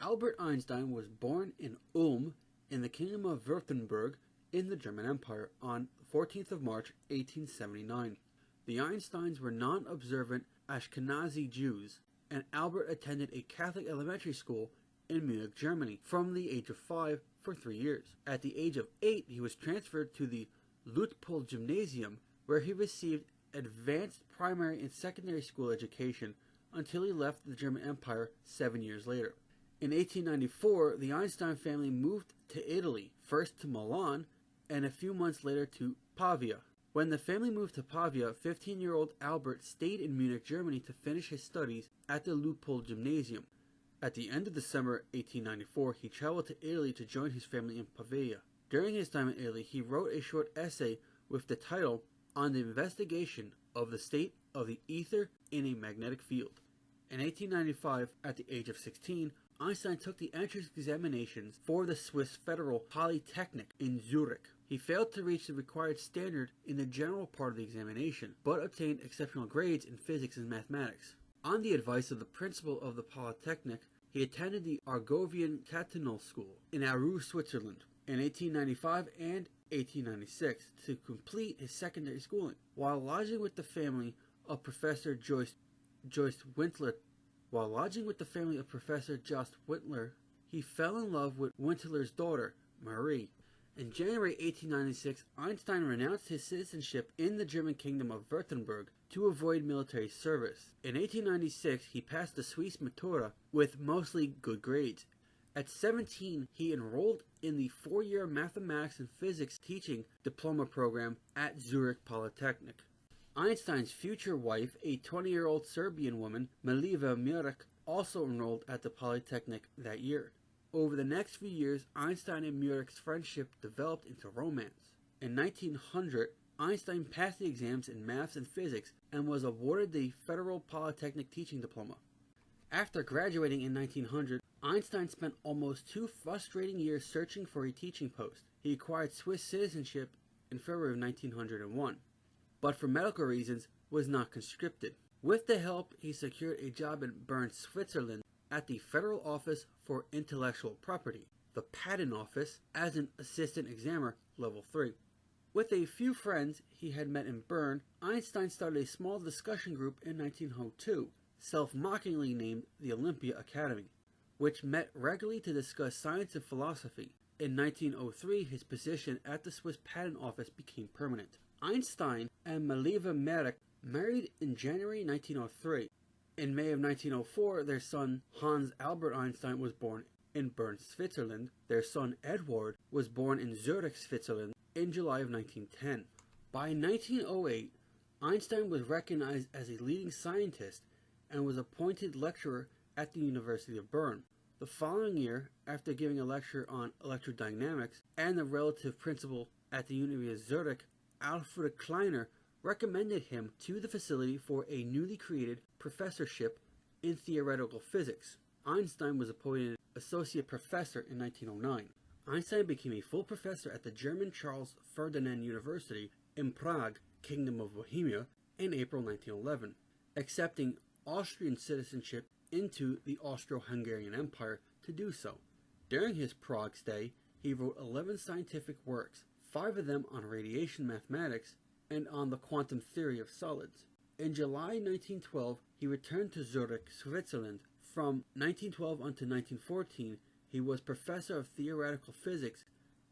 Albert Einstein was born in Ulm in the Kingdom of Württemberg in the German Empire on 14th of March 1879. The Einsteins were non-observant Ashkenazi Jews, and Albert attended a Catholic elementary school in Munich, Germany, from the age of 5 for 3 years. At the age of 8, he was transferred to the Luitpold Gymnasium, where he received advanced primary and secondary school education until he left the German Empire 7 years later. In 1894, the Einstein family moved to Italy, first to Milan, and a few months later to Pavia. When the family moved to Pavia, 15-year-old Albert stayed in Munich, Germany to finish his studies at the Luitpold Gymnasium. At the end of December 1894, he traveled to Italy to join his family in Pavia. During his time in Italy, he wrote a short essay with the title On the Investigation of the State of the Ether in a Magnetic Field. In 1895, at the age of 16, Einstein took the entrance examinations for the Swiss Federal Polytechnic in Zurich. He failed to reach the required standard in the general part of the examination, but obtained exceptional grades in physics and mathematics. On the advice of the principal of the Polytechnic, he attended the Argovian Cantonal School in Aarau, Switzerland, in 1895 and 1896 to complete his secondary schooling. While lodging with the family of Professor Jost Wintler, he fell in love with Wintler's daughter, Marie. In January 1896, Einstein renounced his citizenship in the German Kingdom of Württemberg to avoid military service. In 1896, he passed the Swiss Matura with mostly good grades. At 17, he enrolled in the 4-year mathematics and physics teaching diploma program at Zurich Polytechnic. Einstein's future wife, a 20-year-old Serbian woman, Miliva Murek, also enrolled at the Polytechnic that year. Over the next few years, Einstein and Murek's friendship developed into romance. In 1900, Einstein passed the exams in maths and physics and was awarded the Federal Polytechnic Teaching Diploma. After graduating in 1900, Einstein spent almost 2 frustrating years searching for a teaching post. He acquired Swiss citizenship in February of 1901, but for medical reasons was not conscripted. With the help, he secured a job in Bern, Switzerland at the Federal Office for Intellectual Property, the Patent Office, as an assistant examiner, level 3. With a few friends he had met in Bern, Einstein started a small discussion group in 1902, self-mockingly named the Olympia Academy, which met regularly to discuss science and philosophy. In 1903, his position at the Swiss Patent Office became permanent. Einstein and Miliva Murek married in January 1903. In May of 1904, their son Hans Albert Einstein was born in Bern, Switzerland. Their son Edward was born in Zurich, Switzerland in July of 1910. By 1908, Einstein was recognized as a leading scientist and was appointed lecturer at the University of Bern. The following year, after giving a lecture on electrodynamics and the relative principle at the University of Zurich, Alfred Kleiner recommended him to the facility for a newly created professorship in theoretical physics. Einstein was appointed associate professor in 1909. Einstein became a full professor at the German Charles Ferdinand University in Prague, Kingdom of Bohemia, in April 1911, accepting Austrian citizenship into the Austro-Hungarian Empire to do so. During his Prague stay, he wrote 11 scientific works, 5 of them on radiation mathematics and on the quantum theory of solids. In July 1912, he returned to Zurich, Switzerland. From 1912 until 1914, he was professor of theoretical physics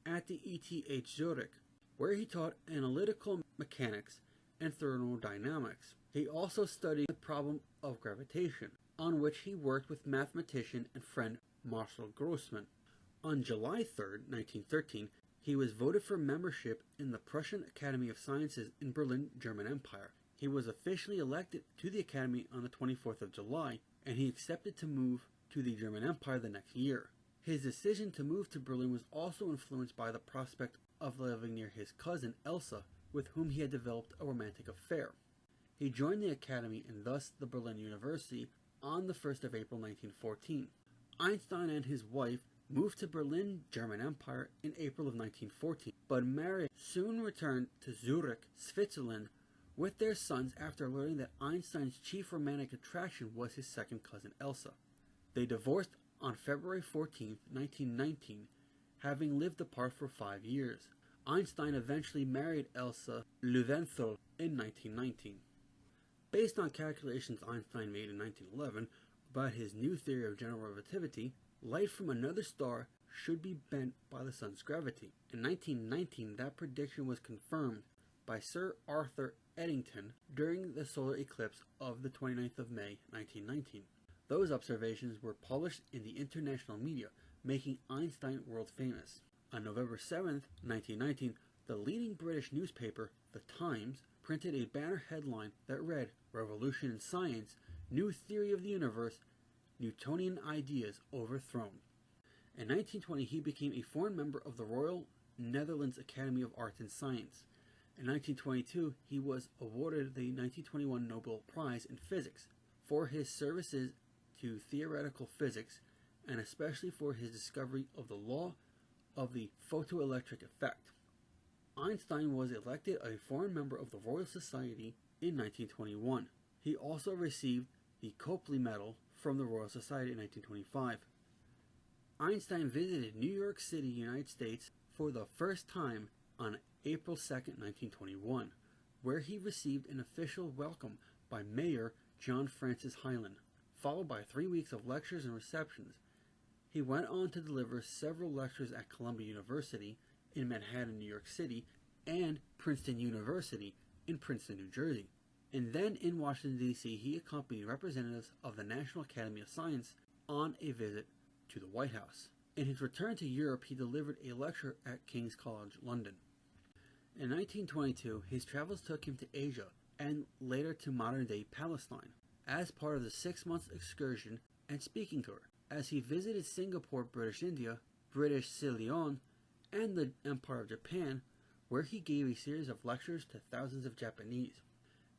at the ETH Zurich, where he taught analytical mechanics and thermodynamics. He also studied the problem of gravitation, on which he worked with mathematician and friend Marcel Grossmann. On July 3, 1913, he was voted for membership in the Prussian Academy of Sciences in Berlin, German Empire. He was officially elected to the Academy on the 24th of July, and he accepted to move to the German Empire the next year. His decision to move to Berlin was also influenced by the prospect of living near his cousin Elsa, with whom he had developed a romantic affair. He joined the Academy and thus the Berlin University on the 1st of April 1914. Einstein and his wife moved to Berlin, German Empire in April of 1914, but Mary soon returned to Zurich, Switzerland with their sons after learning that Einstein's chief romantic attraction was his second cousin Elsa. They divorced on February 14, 1919, having lived apart for 5 years. Einstein eventually married Elsa Löwenthal in 1919. Based on calculations Einstein made in 1911 about his new theory of general relativity, light from another star should be bent by the sun's gravity. In 1919, that prediction was confirmed by Sir Arthur Eddington during the solar eclipse of the 29th of May, 1919. Those observations were published in the international media, making Einstein world famous. On November 7, 1919, the leading British newspaper, The Times, printed a banner headline that read, "Revolution in Science, New Theory of the Universe, Newtonian Ideas Overthrown." In 1920, he became a foreign member of the Royal Netherlands Academy of Arts and Science. In 1922, he was awarded the 1921 Nobel Prize in Physics for his services to theoretical physics, and especially for his discovery of the law of the photoelectric effect. Einstein was elected a foreign member of the Royal Society in 1921. He also received the Copley Medal from the Royal Society in 1925. Einstein visited New York City, United States for the first time on April 2, 1921, where he received an official welcome by Mayor John Francis Hylan, followed by 3 weeks of lectures and receptions. He went on to deliver several lectures at Columbia University in Manhattan, New York City, and Princeton University in Princeton, New Jersey. And then in Washington, D.C., he accompanied representatives of the National Academy of Science on a visit to the White House. In his return to Europe, he delivered a lecture at King's College, London. In 1922, his travels took him to Asia and later to modern-day Palestine as part of the 6-month excursion and speaking tour, as he visited Singapore, British India, British Ceylon, and the Empire of Japan, where he gave a series of lectures to thousands of Japanese.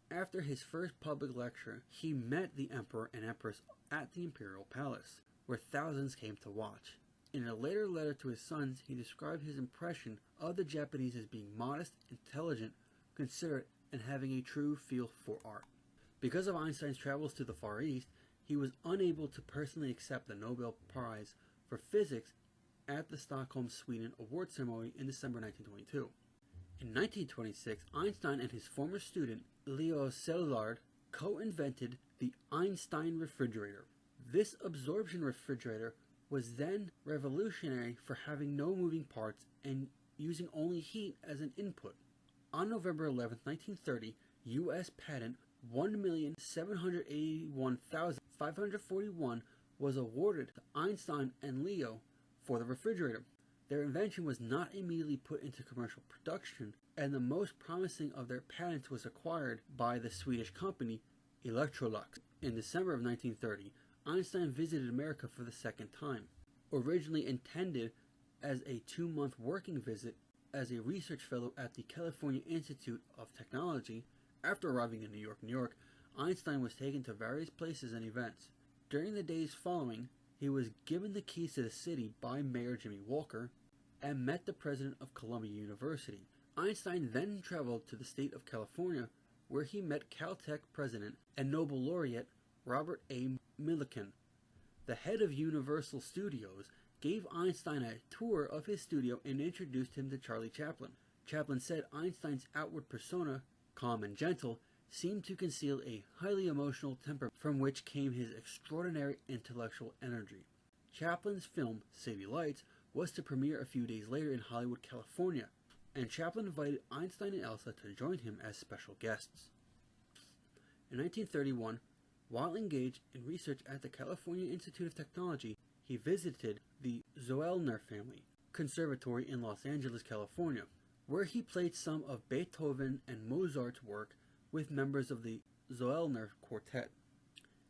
After his first public lecture, he met the Emperor and Empress at the Imperial Palace, where thousands came to watch. In a later letter to his sons, he described his impression of the Japanese as being modest, intelligent, considerate, and having a true feel for art. Because of Einstein's travels to the Far East, he was unable to personally accept the Nobel Prize for Physics at the Stockholm, Sweden award ceremony in December 1922. In 1926, Einstein and his former student, Leo Szilard, co-invented the Einstein refrigerator. This absorption refrigerator was then revolutionary for having no moving parts and using only heat as an input. On November 11, 1930, U.S. patent 1,781,541 was awarded to Einstein and Leo for the refrigerator. Their invention was not immediately put into commercial production, and the most promising of their patents was acquired by the Swedish company Electrolux. In December of 1930, Einstein visited America for the second time. Originally intended as a 2-month working visit as a research fellow at the California Institute of Technology, after arriving in New York, Einstein was taken to various places and events. During the days following, he was given the keys to the city by Mayor Jimmy Walker and met the president of Columbia University. Einstein then traveled to the state of California, where he met Caltech president and Nobel laureate Robert A. Millikan. The head of Universal Studios gave Einstein a tour of his studio and introduced him to Charlie Chaplin. Chaplin said Einstein's outward persona, calm and gentle, seemed to conceal a highly emotional temper from which came his extraordinary intellectual energy. Chaplin's film, City Lights, was to premiere a few days later in Hollywood, California, and Chaplin invited Einstein and Elsa to join him as special guests. In 1931, while engaged in research at the California Institute of Technology, he visited the Zoellner family conservatory in Los Angeles, California, where he played some of Beethoven and Mozart's work with members of the Zoellner Quartet.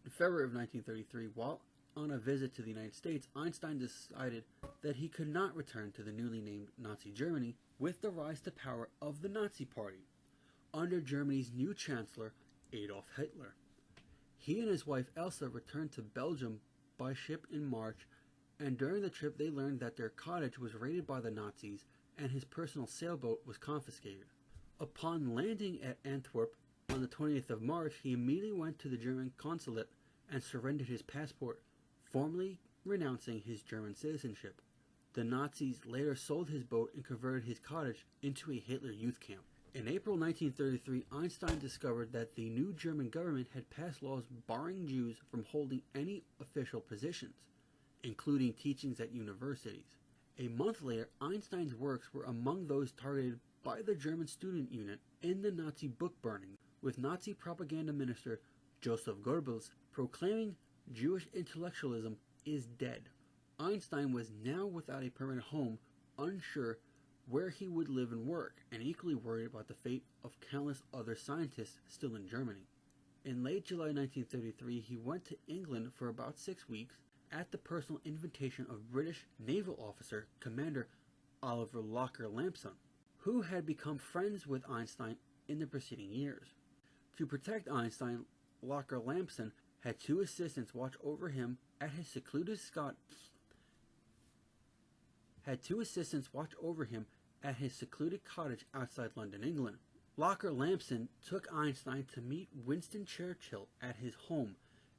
In February of 1933, while on a visit to the United States, Einstein decided that he could not return to the newly named Nazi Germany with the rise to power of the Nazi Party under Germany's new Chancellor, Adolf Hitler. He and his wife Elsa returned to Belgium by ship in March, and during the trip they learned that their cottage was raided by the Nazis and his personal sailboat was confiscated. Upon landing at Antwerp on the 20th of March, he immediately went to the German consulate and surrendered his passport, formally renouncing his German citizenship. The Nazis later sold his boat and converted his cottage into a Hitler youth camp. In April 1933, Einstein discovered that the new German government had passed laws barring Jews from holding any official positions, including teachings at universities. A month later, Einstein's works were among those targeted by the German student unit in the Nazi book burning, with Nazi propaganda minister Joseph Goebbels proclaiming Jewish intellectualism is dead. Einstein was now without a permanent home, unsure where he would live and work, and equally worried about the fate of countless other scientists still in Germany. In late July 1933, he went to England for about 6 weeks at the personal invitation of British naval officer Commander Oliver Locker Lampson, who had become friends with Einstein in the preceding years. To protect Einstein, Locker Lampson had 2 assistants watch over him at his secluded cottage outside London, England. Locker Lampson took Einstein to meet Winston Churchill at his home,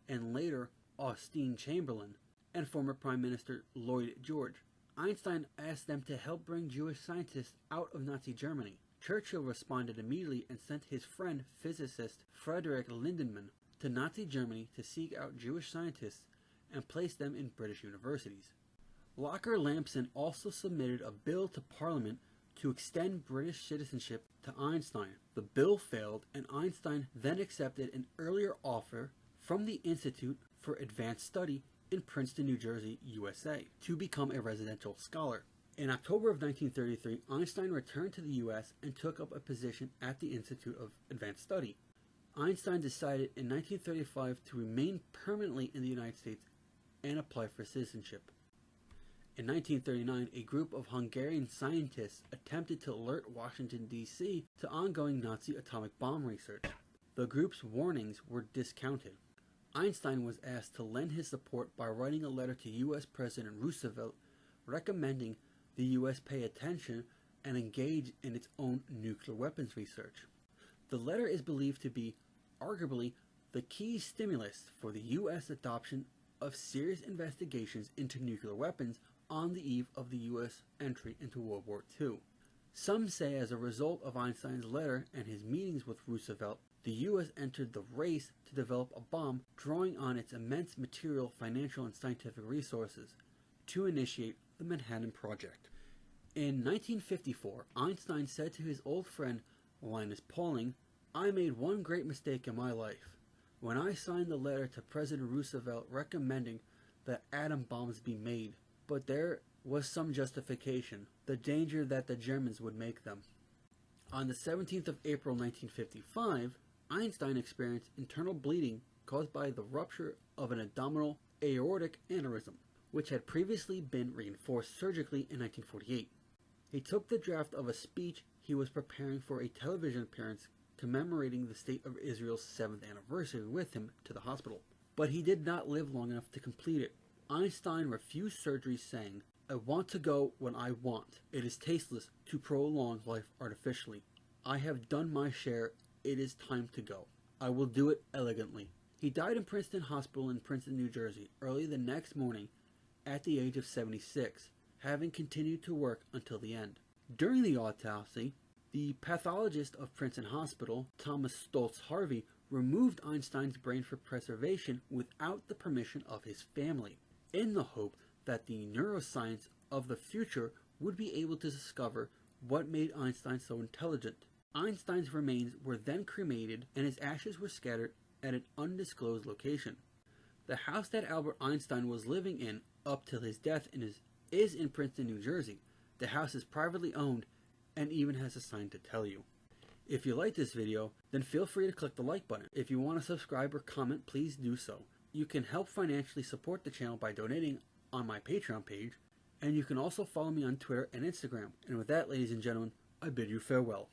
and later Austin Chamberlain and former Prime Minister Lloyd George. Einstein asked them to help bring Jewish scientists out of Nazi Germany. Churchill responded immediately and sent his friend, physicist Frederick Lindemann, to Nazi Germany to seek out Jewish scientists and place them in British universities. Locker Lampson also submitted a bill to Parliament to extend British citizenship to Einstein. The bill failed, and Einstein then accepted an earlier offer from the Institute for Advanced Study in Princeton, New Jersey, USA, to become a residential scholar. In October of 1933, Einstein returned to the U.S. and took up a position at the Institute of Advanced Study. Einstein decided in 1935 to remain permanently in the United States and apply for citizenship. In 1939, a group of Hungarian scientists attempted to alert Washington, D.C. to ongoing Nazi atomic bomb research. The group's warnings were discounted. Einstein was asked to lend his support by writing a letter to U.S. President Roosevelt recommending the U.S. pay attention and engage in its own nuclear weapons research. The letter is believed to be, arguably, the key stimulus for the U.S. adoption of serious investigations into nuclear weapons on the eve of the U.S. entry into World War II. Some say as a result of Einstein's letter and his meetings with Roosevelt, the U.S. entered the race to develop a bomb, drawing on its immense material, financial, and scientific resources to initiate the Manhattan Project. In 1954, Einstein said to his old friend Linus Pauling, "I made one great mistake in my life. When I signed the letter to President Roosevelt recommending that atom bombs be made, but there was some justification, the danger that the Germans would make them." On the 17th of April 1955, Einstein experienced internal bleeding caused by the rupture of an abdominal aortic aneurysm, which had previously been reinforced surgically in 1948. He took the draft of a speech he was preparing for a television appearance commemorating the State of Israel's 7th anniversary with him to the hospital, but he did not live long enough to complete it. Einstein refused surgery, saying, "I want to go when I want. It is tasteless to prolong life artificially. I have done my share. It is time to go. I will do it elegantly." He died in Princeton Hospital in Princeton, New Jersey, early the next morning at the age of 76, having continued to work until the end. During the autopsy, the pathologist of Princeton Hospital, Thomas Stoltz Harvey, removed Einstein's brain for preservation without the permission of his family, in the hope that the neuroscience of the future would be able to discover what made Einstein so intelligent. Einstein's remains were then cremated and his ashes were scattered at an undisclosed location. The house that Albert Einstein was living in up till his death is in Princeton, New Jersey. The house is privately owned and even has a sign to tell you. If you like this video, then feel free to click the like button. If you want to subscribe or comment, please do so. You can help financially support the channel by donating on my Patreon page, and you can also follow me on Twitter and Instagram. And with that, ladies and gentlemen, I bid you farewell.